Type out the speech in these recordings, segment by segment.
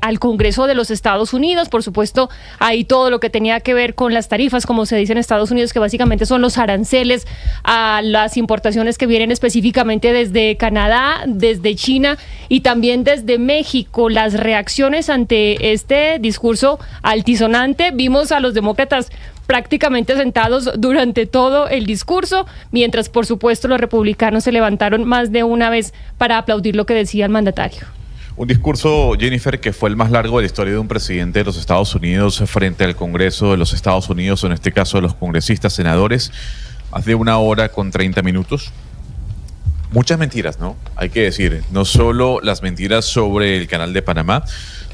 al Congreso de los Estados Unidos. Por supuesto, ahí todo lo que tenía que ver con las tarifas, como se dice en Estados Unidos, que básicamente son los aranceles a las importaciones que vienen específicamente desde Canadá, desde China y también desde México. Las reacciones ante este discurso altisonante, vimos a los demócratas prácticamente sentados durante todo el discurso, mientras por supuesto los republicanos se levantaron más de una vez para aplaudir lo que decía el mandatario. Un discurso, Jennifer, que fue el más largo de la historia de un presidente de los Estados Unidos frente al Congreso de los Estados Unidos, en este caso de los congresistas, senadores, más de 1 hora con 30 minutos. Muchas mentiras, ¿no? Hay que decir, no solo las mentiras sobre el Canal de Panamá,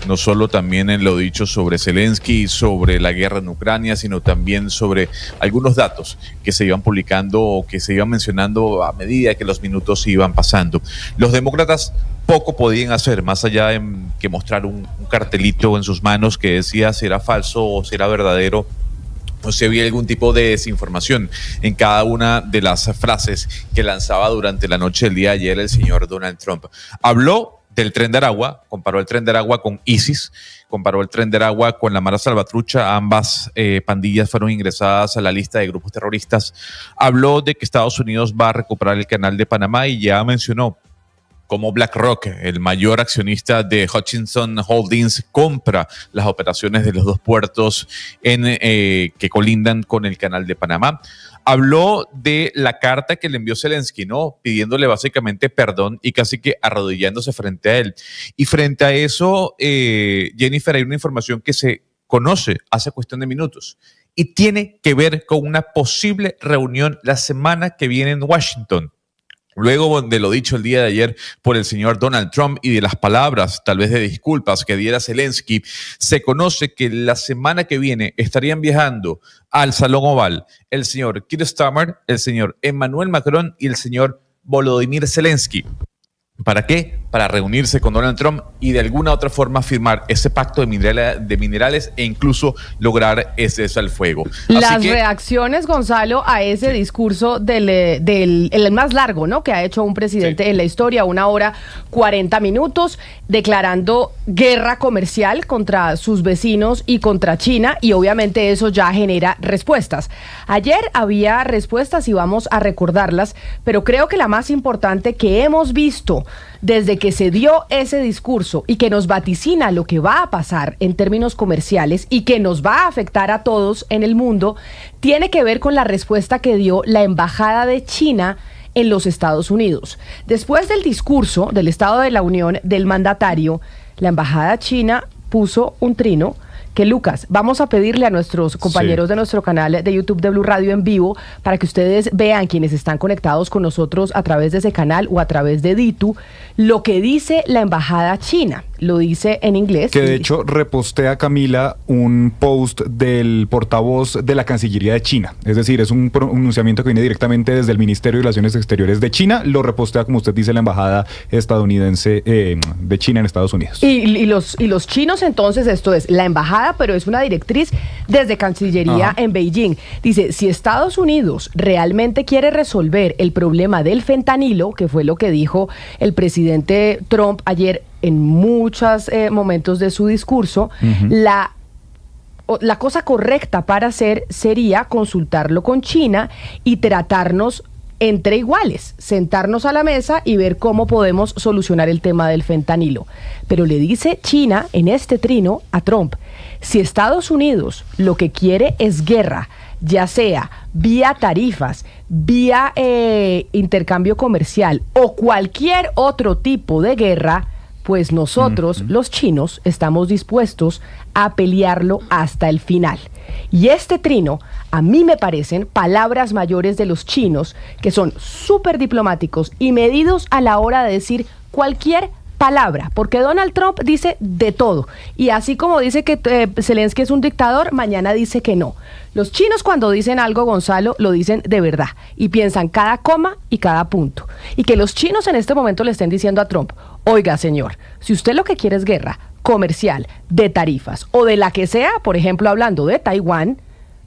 no solo también en lo dicho sobre Zelensky, sobre la guerra en Ucrania, sino también sobre algunos datos que se iban publicando o que se iban mencionando a medida que los minutos iban pasando. Los demócratas poco podían hacer, más allá de que mostrar un cartelito en sus manos que decía si era falso o si era verdadero, o si había algún tipo de desinformación en cada una de las frases que lanzaba durante la noche del día de ayer el señor Donald Trump. Habló del Tren de Aragua, comparó el Tren de Aragua con ISIS, comparó el Tren de Aragua con la Mara Salvatrucha. Ambas pandillas fueron ingresadas a la lista de grupos terroristas. Habló de que Estados Unidos va a recuperar el Canal de Panamá y ya mencionó cómo BlackRock, el mayor accionista de Hutchinson Holdings, compra las operaciones de los 2 puertos que colindan con el Canal de Panamá. Habló de la carta que le envió Zelensky, ¿no? Pidiéndole básicamente perdón y casi que arrodillándose frente a él. Y frente a eso, Jennifer, hay una información que se conoce hace cuestión de minutos y tiene que ver con una posible reunión la semana que viene en Washington. Luego de lo dicho el día de ayer por el señor Donald Trump y de las palabras, tal vez de disculpas, que diera Zelensky, se conoce que la semana que viene estarían viajando al Salón Oval el señor Keir Starmer, el señor Emmanuel Macron y el señor Volodymyr Zelensky. ¿Para qué? Para reunirse con Donald Trump y de alguna otra forma firmar ese pacto de minerales e incluso lograr ese cese al fuego. Las reacciones, Gonzalo, a ese discurso el más largo, ¿no?, que ha hecho un presidente en la historia, 1 hora 40 minutos, declarando guerra comercial contra sus vecinos y contra China, y obviamente eso ya genera respuestas. Ayer había respuestas y vamos a recordarlas, pero creo que la más importante que hemos visto desde que se dio ese discurso y que nos vaticina lo que va a pasar en términos comerciales y que nos va a afectar a todos en el mundo, tiene que ver con la respuesta que dio la Embajada de China en los Estados Unidos. Después del discurso del Estado de la Unión del mandatario, la Embajada China puso un trino que, Lucas, vamos a pedirle a nuestros compañeros de nuestro canal de YouTube de Blue Radio en vivo para que ustedes vean, quienes están conectados con nosotros a través de ese canal o a través de Ditu, lo que dice la Embajada China. Lo dice en inglés. Que de hecho repostea, Camila, un post del portavoz de la Cancillería de China. Es decir, es un pronunciamiento que viene directamente desde el Ministerio de Relaciones Exteriores de China. Lo repostea, como usted dice, la Embajada estadounidense de China en Estados Unidos. Y los chinos, entonces, esto es la embajada, pero es una directriz desde Cancillería en Beijing. Dice, si Estados Unidos realmente quiere resolver el problema del fentanilo, que fue lo que dijo el presidente Trump ayer en muchos momentos de su discurso, la cosa correcta para hacer sería consultarlo con China y tratarnos entre iguales, sentarnos a la mesa y ver cómo podemos solucionar el tema del fentanilo. Pero le dice China en este trino a Trump, si Estados Unidos lo que quiere es guerra, ya sea vía tarifas, vía intercambio comercial o cualquier otro tipo de guerra, pues nosotros, los chinos, estamos dispuestos a pelearlo hasta el final. Y este trino, a mí me parecen palabras mayores de los chinos, que son súper diplomáticos y medidos a la hora de decir cualquier palabra, porque Donald Trump dice de todo, y así como dice que Zelensky es un dictador, mañana dice que no. Los chinos, cuando dicen algo, Gonzalo, lo dicen de verdad y piensan cada coma y cada punto. Y que los chinos en este momento le estén diciendo a Trump, oiga, señor, si usted lo que quiere es guerra comercial, de tarifas o de la que sea, por ejemplo, hablando de Taiwán,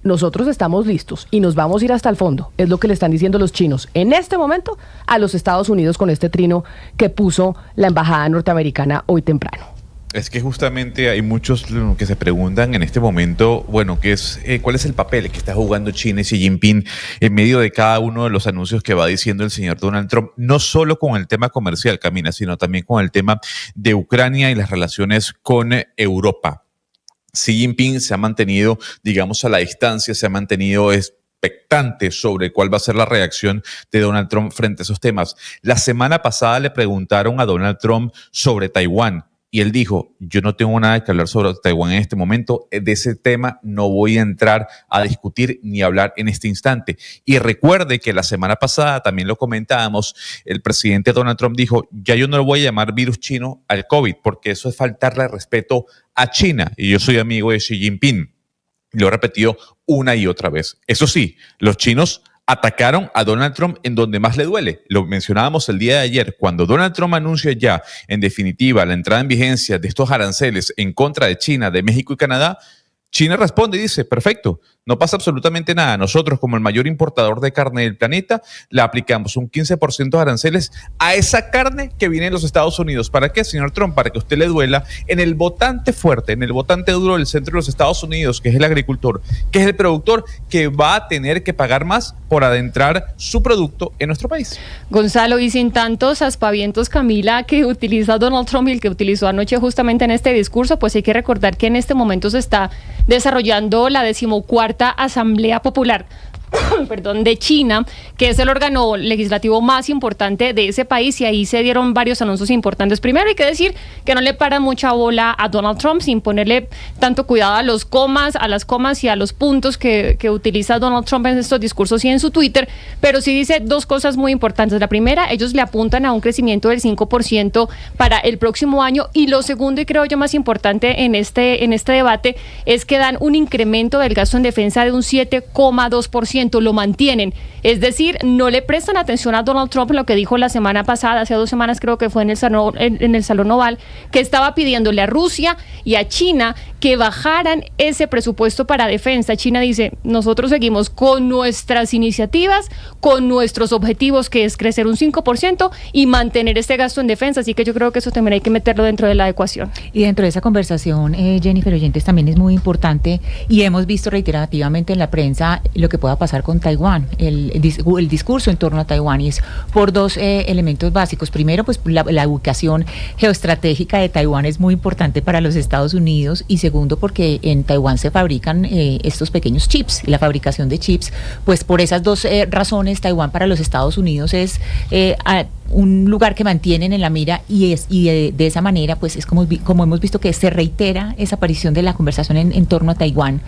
nosotros estamos listos y nos vamos a ir hasta el fondo. Es lo que le están diciendo los chinos en este momento a los Estados Unidos con este trino que puso la embajada norteamericana hoy temprano. Es que justamente hay muchos que se preguntan en este momento, bueno, ¿cuál es el papel que está jugando China y Xi Jinping en medio de cada uno de los anuncios que va diciendo el señor Donald Trump? No solo con el tema comercial, Camila, sino también con el tema de Ucrania y las relaciones con Europa. Xi Jinping se ha mantenido, digamos, a la distancia, se ha mantenido expectante sobre cuál va a ser la reacción de Donald Trump frente a esos temas. La semana pasada le preguntaron a Donald Trump sobre Taiwán. Y él dijo, yo no tengo nada que hablar sobre Taiwán en este momento, de ese tema no voy a entrar a discutir ni hablar en este instante. Y recuerde que la semana pasada, también lo comentábamos, el presidente Donald Trump dijo, ya yo no le voy a llamar virus chino al COVID, porque eso es faltarle respeto a China. Y yo soy amigo de Xi Jinping. Lo he repetido una y otra vez. Eso sí, los chinos atacaron a Donald Trump en donde más le duele. Lo mencionábamos el día de ayer. Cuando Donald Trump anuncia ya, en definitiva, la entrada en vigencia de estos aranceles en contra de China, de México y Canadá, China responde y dice, perfecto, no pasa absolutamente nada. Nosotros, como el mayor importador de carne del planeta, le aplicamos un 15% de aranceles a esa carne que viene de los Estados Unidos. ¿Para qué, señor Trump? Para que a usted le duela en el votante fuerte, en el votante duro del centro de los Estados Unidos, que es el agricultor, que es el productor, que va a tener que pagar más por adentrar su producto en nuestro país. Gonzalo, y sin tantos aspavientos, Camila, que utiliza Donald Trump y el que utilizó anoche justamente en este discurso, pues hay que recordar que en este momento se está desarrollando la 14ª Asamblea Popular de China, que es el órgano legislativo más importante de ese país, y ahí se dieron varios anuncios importantes. Primero hay que decir que no le para mucha bola a Donald Trump, sin ponerle tanto cuidado a las comas y a los puntos que utiliza Donald Trump en estos discursos y en su Twitter, pero sí dice dos cosas muy importantes. La primera, ellos le apuntan a un crecimiento del 5% para el próximo año, y lo segundo, y creo yo más importante en este debate, es que dan un incremento del gasto en defensa de un 7,2%. Lo mantienen, es decir, no le prestan atención a Donald Trump en lo que dijo la semana pasada, hace 2 semanas creo que fue en el Salón Oval, que estaba pidiéndole a Rusia y a China que bajaran ese presupuesto para defensa. China dice, nosotros seguimos con nuestras iniciativas, con nuestros objetivos, que es crecer un 5% y mantener este gasto en defensa, así que yo creo que eso también hay que meterlo dentro de la ecuación. Y dentro de esa conversación, Jennifer Oyentes, también es muy importante, y hemos visto reiterativamente en la prensa lo que pueda pasar con Taiwán, el discurso en torno a Taiwán, y es por 2 elementos básicos. Primero, pues la ubicación geoestratégica de Taiwán es muy importante para los Estados Unidos, y segundo, porque en Taiwán se fabrican estos pequeños chips, la fabricación de chips, pues por esas 2 razones, Taiwán para los Estados Unidos es un lugar que mantienen en la mira, y de esa manera pues es como hemos visto que se reitera esa aparición de la conversación en torno a Taiwán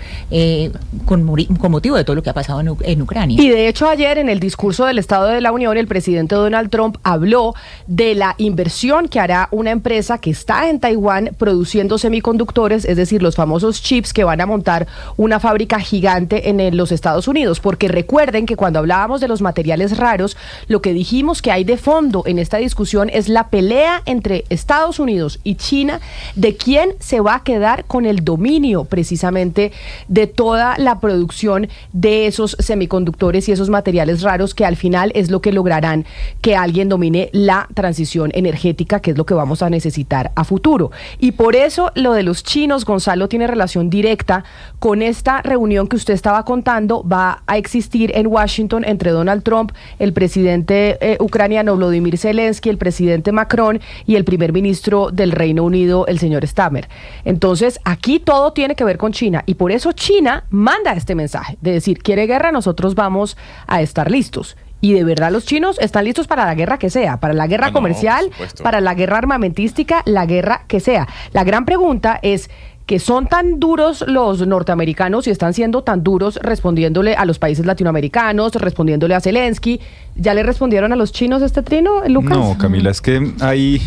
con motivo de todo lo que ha pasado en Ucrania. Y de hecho ayer en el discurso del Estado de la Unión, el presidente Donald Trump habló de la inversión que hará una empresa que está en Taiwán produciendo semiconductores, es decir, los famosos chips, que van a montar una fábrica gigante en los Estados Unidos, porque recuerden que cuando hablábamos de los materiales raros, lo que dijimos que hay de fondo en esta discusión es la pelea entre Estados Unidos y China de quién se va a quedar con el dominio precisamente de toda la producción de esos semiconductores y esos materiales raros, que al final es lo que lograrán que alguien domine la transición energética, que es lo que vamos a necesitar a futuro. Y por eso lo de los chinos, Gonzalo, tiene relación directa con esta reunión que usted estaba contando. Va a existir en Washington entre Donald Trump, el presidente ucraniano Volodymyr Zelensky, el presidente Macron y el primer ministro del Reino Unido, el señor Starmer. Entonces, aquí todo tiene que ver con China, y por eso China manda este mensaje de decir, quiere guerra, nosotros vamos a estar listos. Y de verdad los chinos están listos para la guerra que sea, para la guerra comercial, para la guerra armamentística, la guerra que sea. La gran pregunta es que son tan duros los norteamericanos y están siendo tan duros respondiéndole a los países latinoamericanos, respondiéndole a Zelensky. ¿Ya le respondieron a los chinos este trino, Lucas? No, Camila, es que hay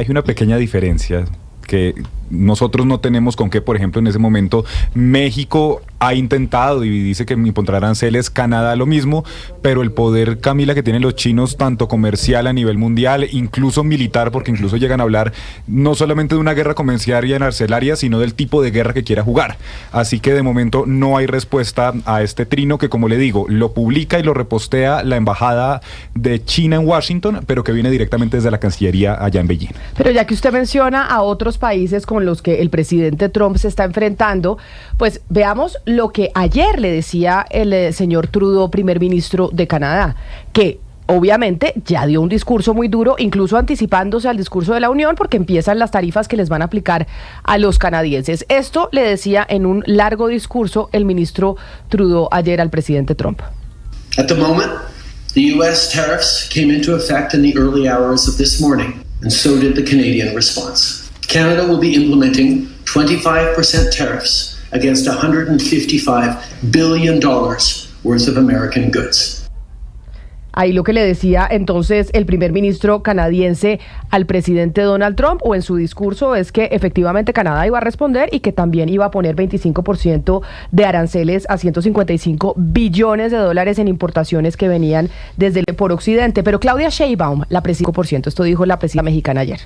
una pequeña diferencia que nosotros no tenemos con qué. Por ejemplo, en ese momento México ha intentado y dice que impondrá aranceles, Canadá lo mismo, pero el poder, Camila, que tienen los chinos, tanto comercial a nivel mundial, incluso militar, porque incluso llegan a hablar no solamente de una guerra comercial y arancelaria, sino del tipo de guerra que quiera jugar. Así que de momento no hay respuesta a este trino, que, como le digo, lo publica y lo repostea la embajada de China en Washington, pero que viene directamente desde la Cancillería allá en Beijing. Pero ya que usted menciona a otros países como con los que el presidente Trump se está enfrentando, pues veamos lo que ayer le decía el señor Trudeau, primer ministro de Canadá, que obviamente ya dio un discurso muy duro, incluso anticipándose al discurso de la Unión, porque empiezan las tarifas que les van a aplicar a los canadienses. Esto le decía en un largo discurso el ministro Trudeau ayer al presidente Trump. At the moment, the U.S. tariffs came into effect in the early hours of this morning, and so did the Canadian response. Canada will be implementing 25% tariffs against $155 billion worth of American goods. Ahí lo que le decía entonces el primer ministro canadiense al presidente Donald Trump, o en su discurso, es que efectivamente Canadá iba a responder y que también iba a poner 25% de aranceles a $155 billones en importaciones que venían por Occidente. Pero Claudia Sheinbaum, la presidenta, 5%, esto dijo la presidenta mexicana ayer.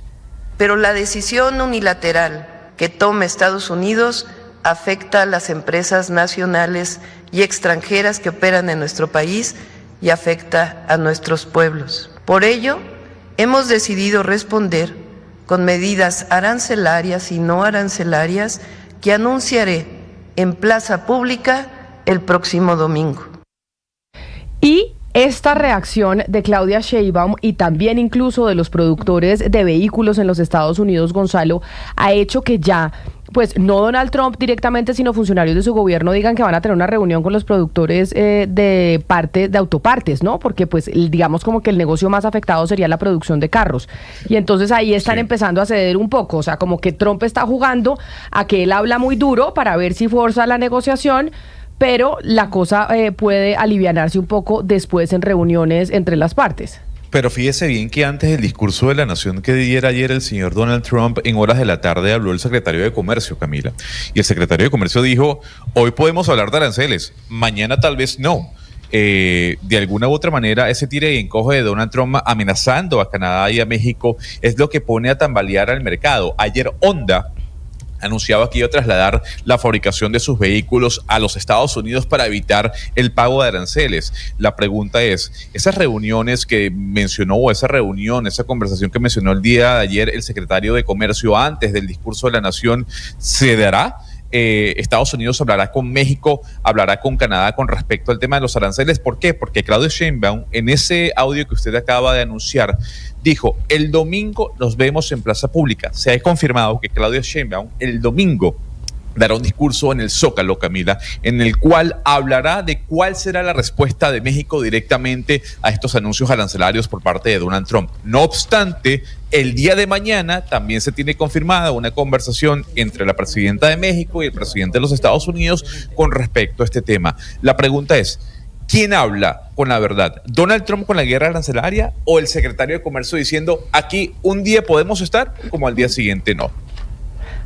Pero la decisión unilateral que tome Estados Unidos afecta a las empresas nacionales y extranjeras que operan en nuestro país y afecta a nuestros pueblos. Por ello, hemos decidido responder con medidas arancelarias y no arancelarias que anunciaré en plaza pública el próximo domingo. Y esta reacción de Claudia Sheinbaum y también incluso de los productores de vehículos en los Estados Unidos, Gonzalo, ha hecho que ya, pues no Donald Trump directamente, sino funcionarios de su gobierno digan que van a tener una reunión con los productores de autopartes, ¿no? Porque pues digamos como que el negocio más afectado sería la producción de carros. Y entonces ahí están empezando a ceder un poco, o sea, como que Trump está jugando a que él habla muy duro para ver si forza la negociación, pero la cosa puede alivianarse un poco después en reuniones entre las partes. Pero fíjese bien que antes del discurso de la nación que diera ayer el señor Donald Trump, en horas de la tarde habló el secretario de Comercio, Camila. Y el secretario de Comercio dijo, hoy podemos hablar de aranceles, mañana tal vez no. De alguna u otra manera, ese tire y encoge de Donald Trump amenazando a Canadá y a México es lo que pone a tambalear al mercado. Ayer Honda anunciaba que iba a trasladar la fabricación de sus vehículos a los Estados Unidos para evitar el pago de aranceles. La pregunta es, esas reuniones que mencionó, o esa conversación que mencionó el día de ayer el secretario de Comercio antes del discurso de la nación, ¿se dará? Estados Unidos hablará con México, hablará con Canadá con respecto al tema de los aranceles. ¿Por qué? Porque Claudia Sheinbaum, en ese audio que usted acaba de anunciar, dijo, el domingo nos vemos en plaza pública. Se ha confirmado que Claudia Sheinbaum el domingo dará un discurso en el Zócalo, Camila, en el cual hablará de cuál será la respuesta de México directamente a estos anuncios arancelarios por parte de Donald Trump. No obstante, el día de mañana también se tiene confirmada una conversación entre la presidenta de México y el presidente de los Estados Unidos con respecto a este tema. La pregunta es, ¿quién habla con la verdad? ¿Donald Trump con la guerra arancelaria o el secretario de Comercio diciendo aquí un día podemos estar como al día siguiente no?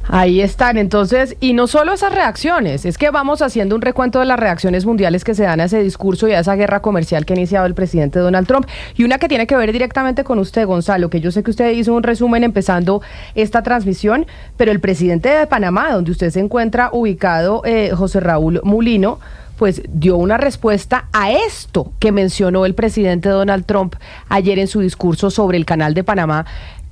Ahí están, entonces, y no solo esas reacciones, es que vamos haciendo un recuento de las reacciones mundiales que se dan a ese discurso y a esa guerra comercial que ha iniciado el presidente Donald Trump, y una que tiene que ver directamente con usted, Gonzalo, que yo sé que usted hizo un resumen empezando esta transmisión, pero el presidente de Panamá, donde usted se encuentra ubicado, José Raúl Mulino, pues dio una respuesta a esto que mencionó el presidente Donald Trump ayer en su discurso sobre el Canal de Panamá,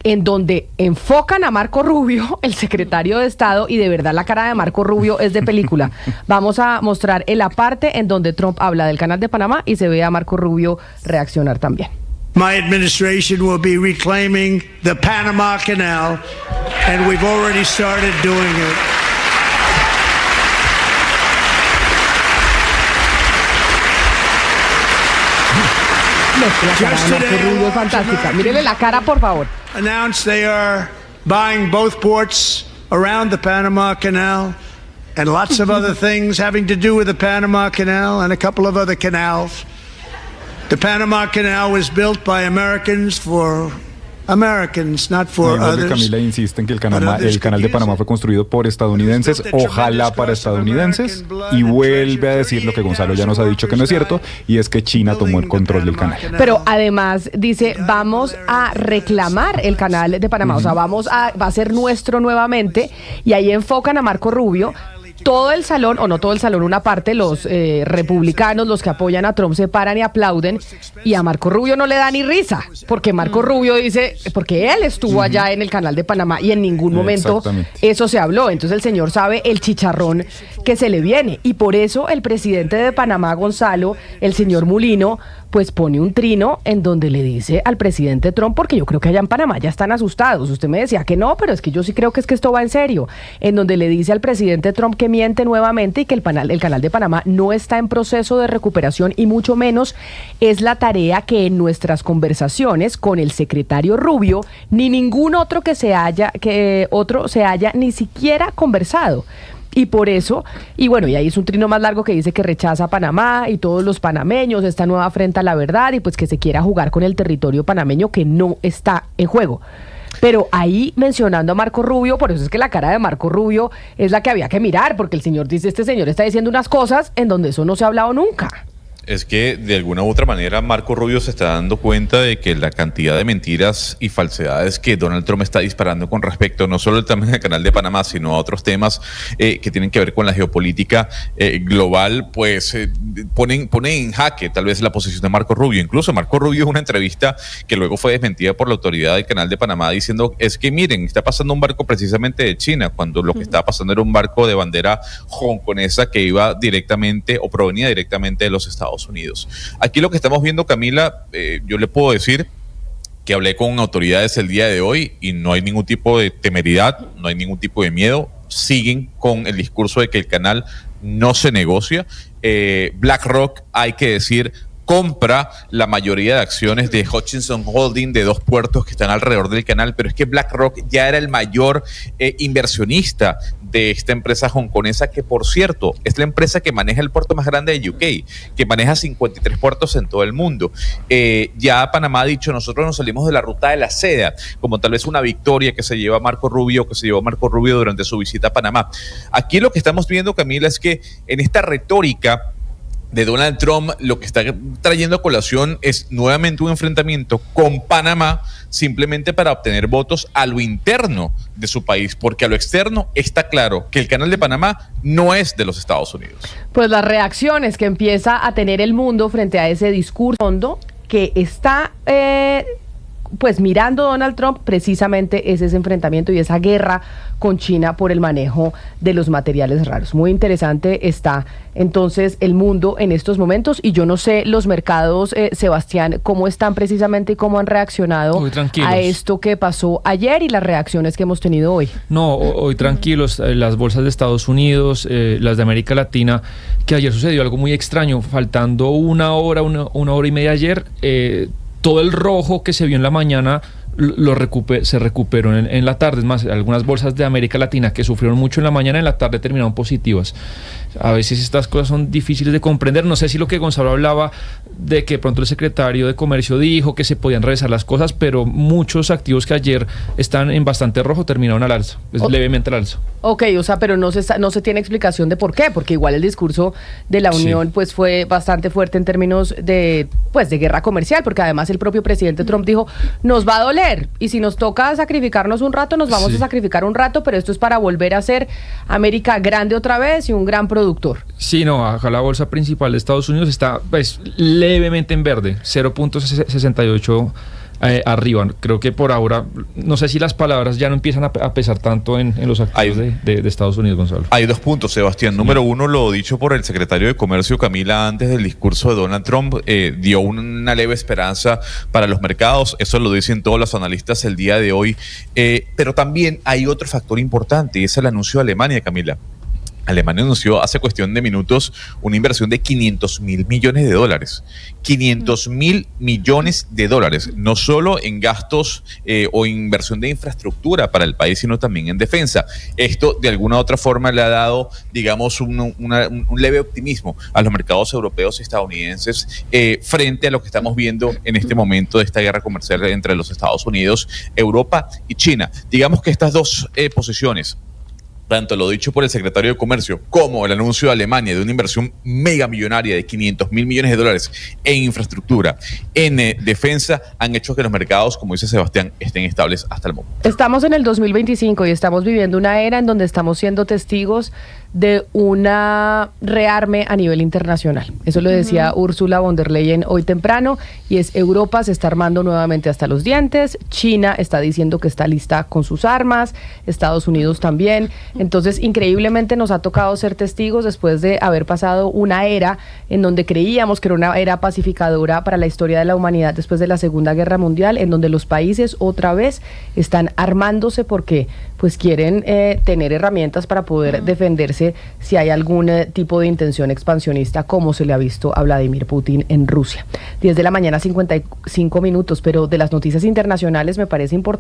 en donde enfocan a Marco Rubio, el secretario de Estado, y de verdad la cara de Marco Rubio es de película. Vamos a mostrar la parte en donde Trump habla del Canal de Panamá y se ve a Marco Rubio reaccionar también. My administration will be reclaiming the Panama Canal, and we've already started doing it. La cara de Marco Rubio es fantástica. Mírele la cara, por favor. Announced they are buying both ports around the Panama Canal and lots of other things having to do with the Panama Canal and a couple of other canals. The Panama Canal was built by Americans for Americans, not for others. Camila insiste en que el canal de Panamá fue construido por estadounidenses, ojalá para estadounidenses, y vuelve a decir lo que Gonzalo ya nos ha dicho que no es cierto, y es que China tomó el control del canal. Pero además dice, vamos a reclamar el Canal de Panamá, o sea, va a ser nuestro nuevamente, y ahí enfocan a Marco Rubio, todo el salón, o no todo el salón, una parte, los republicanos, los que apoyan a Trump, se paran y aplauden, y a Marco Rubio no le da ni risa, porque Marco Rubio dice, porque él estuvo allá en el Canal de Panamá y en ningún momento eso se habló. Entonces el señor sabe el chicharrón que se le viene, y por eso el presidente de Panamá, Gonzalo, el señor Mulino, pues pone un trino en donde le dice al presidente Trump, porque yo creo que allá en Panamá ya están asustados. Usted me decía que no, pero es que yo sí creo que esto va en serio. En donde le dice al presidente Trump que miente nuevamente y que el Canal de Panamá no está en proceso de recuperación, y mucho menos es la tarea que en nuestras conversaciones con el secretario Rubio ni ningún otro se haya ni siquiera conversado. Y por eso, y bueno, y ahí es un trino más largo que dice que rechaza a Panamá y todos los panameños, esta nueva frente a la verdad, y pues que se quiera jugar con el territorio panameño que no está en juego. Pero ahí mencionando a Marco Rubio, por eso es que la cara de Marco Rubio es la que había que mirar, porque el señor dice, este señor está diciendo unas cosas en donde eso no se ha hablado nunca. Es que de alguna u otra manera Marco Rubio se está dando cuenta de que la cantidad de mentiras y falsedades que Donald Trump está disparando con respecto no solo al tema del Canal de Panamá, sino a otros temas que tienen que ver con la geopolítica global, pues ponen en jaque tal vez la posición de Marco Rubio. Incluso Marco Rubio en una entrevista que luego fue desmentida por la autoridad del Canal de Panamá diciendo, es que miren, está pasando un barco precisamente de China, cuando lo que estaba pasando era un barco de bandera hongkonesa que iba directamente o provenía directamente de los Estados Unidos. Aquí lo que estamos viendo, Camila, yo le puedo decir que hablé con autoridades el día de hoy y no hay ningún tipo de temeridad, no hay ningún tipo de miedo. Siguen con el discurso de que el canal no se negocia. BlackRock, hay que decir, compra la mayoría de acciones de Hutchison Holding, de 2 puertos que están alrededor del canal, pero es que BlackRock ya era el mayor inversionista de esta empresa hongkonesa, que por cierto es la empresa que maneja el puerto más grande de UK, que maneja 53 puertos en todo el mundo. Ya Panamá ha dicho, nosotros nos salimos de la ruta de la seda, como tal vez una victoria que se llevó Marco Rubio durante su visita a Panamá. Aquí lo que estamos viendo, Camila, es que en esta retórica de Donald Trump, lo que está trayendo a colación es nuevamente un enfrentamiento con Panamá, simplemente para obtener votos a lo interno de su país, porque a lo externo está claro que el Canal de Panamá no es de los Estados Unidos. Pues las reacciones que empieza a tener el mundo frente a ese discurso que está pues mirando Donald Trump, precisamente es ese enfrentamiento y esa guerra con China por el manejo de los materiales raros. Muy interesante está entonces el mundo en estos momentos, y yo no sé los mercados, Sebastián, cómo están precisamente y cómo han reaccionado a esto que pasó ayer y las reacciones que hemos tenido hoy. No, hoy tranquilos, las bolsas de Estados Unidos, las de América Latina, que ayer sucedió algo muy extraño, faltando una hora y media ayer, todo el rojo que se vio en la mañana se recuperó en la tarde. Es más, algunas bolsas de América Latina que sufrieron mucho en la mañana, en la tarde terminaron positivas. A veces estas cosas son difíciles de comprender. No sé si lo que Gonzalo hablaba de que pronto el secretario de Comercio dijo que se podían revisar las cosas, pero muchos activos que ayer están en bastante rojo terminaron al alza, levemente al alza. Ok, o sea, pero no se tiene explicación de por qué, porque igual el discurso de la Unión pues fue bastante fuerte en términos de guerra comercial, porque además el propio presidente Trump dijo, nos va a doler, y si nos toca sacrificarnos un rato, nos vamos a sacrificar un rato, pero esto es para volver a ser América grande otra vez y un gran productor. Sí, no, acá la bolsa principal de Estados Unidos está pues levemente en verde, 0.68 arriba. Creo que por ahora, no sé si las palabras ya no empiezan a pesar tanto en los activos de Estados Unidos, Gonzalo. Hay 2 puntos, Sebastián. Número 1, lo dicho por el secretario de Comercio, Camila, antes del discurso de Donald Trump, dio una leve esperanza para los mercados. Eso lo dicen todos los analistas el día de hoy. Pero también hay otro factor importante, y es el anuncio de Alemania, Camila. Alemania anunció hace cuestión de minutos una inversión de $500 mil millones. $500 mil millones, no solo en gastos o inversión de infraestructura para el país, sino también en defensa. Esto de alguna u otra forma le ha dado, digamos, un leve optimismo a los mercados europeos y estadounidenses frente a lo que estamos viendo en este momento de esta guerra comercial entre los Estados Unidos, Europa y China. Digamos que estas dos posiciones, tanto lo dicho por el secretario de Comercio como el anuncio de Alemania de una inversión mega millonaria de $500 mil millones en infraestructura, en defensa, han hecho que los mercados, como dice Sebastián, estén estables hasta el momento. Estamos en el 2025 y estamos viviendo una era en donde estamos siendo testigos de una rearme a nivel internacional. Eso lo decía Ursula von der Leyen hoy temprano, y es: Europa se está armando nuevamente hasta los dientes, China está diciendo que está lista con sus armas, Estados Unidos también. Entonces, increíblemente nos ha tocado ser testigos después de haber pasado una era en donde creíamos que era una era pacificadora para la historia de la humanidad después de la Segunda Guerra Mundial, en donde los países otra vez están armándose porque pues quieren tener herramientas para poder defenderse si hay algún tipo de intención expansionista, como se le ha visto a Vladimir Putin en Rusia. 10 de la mañana, 55 minutos, pero de las noticias internacionales me parece importante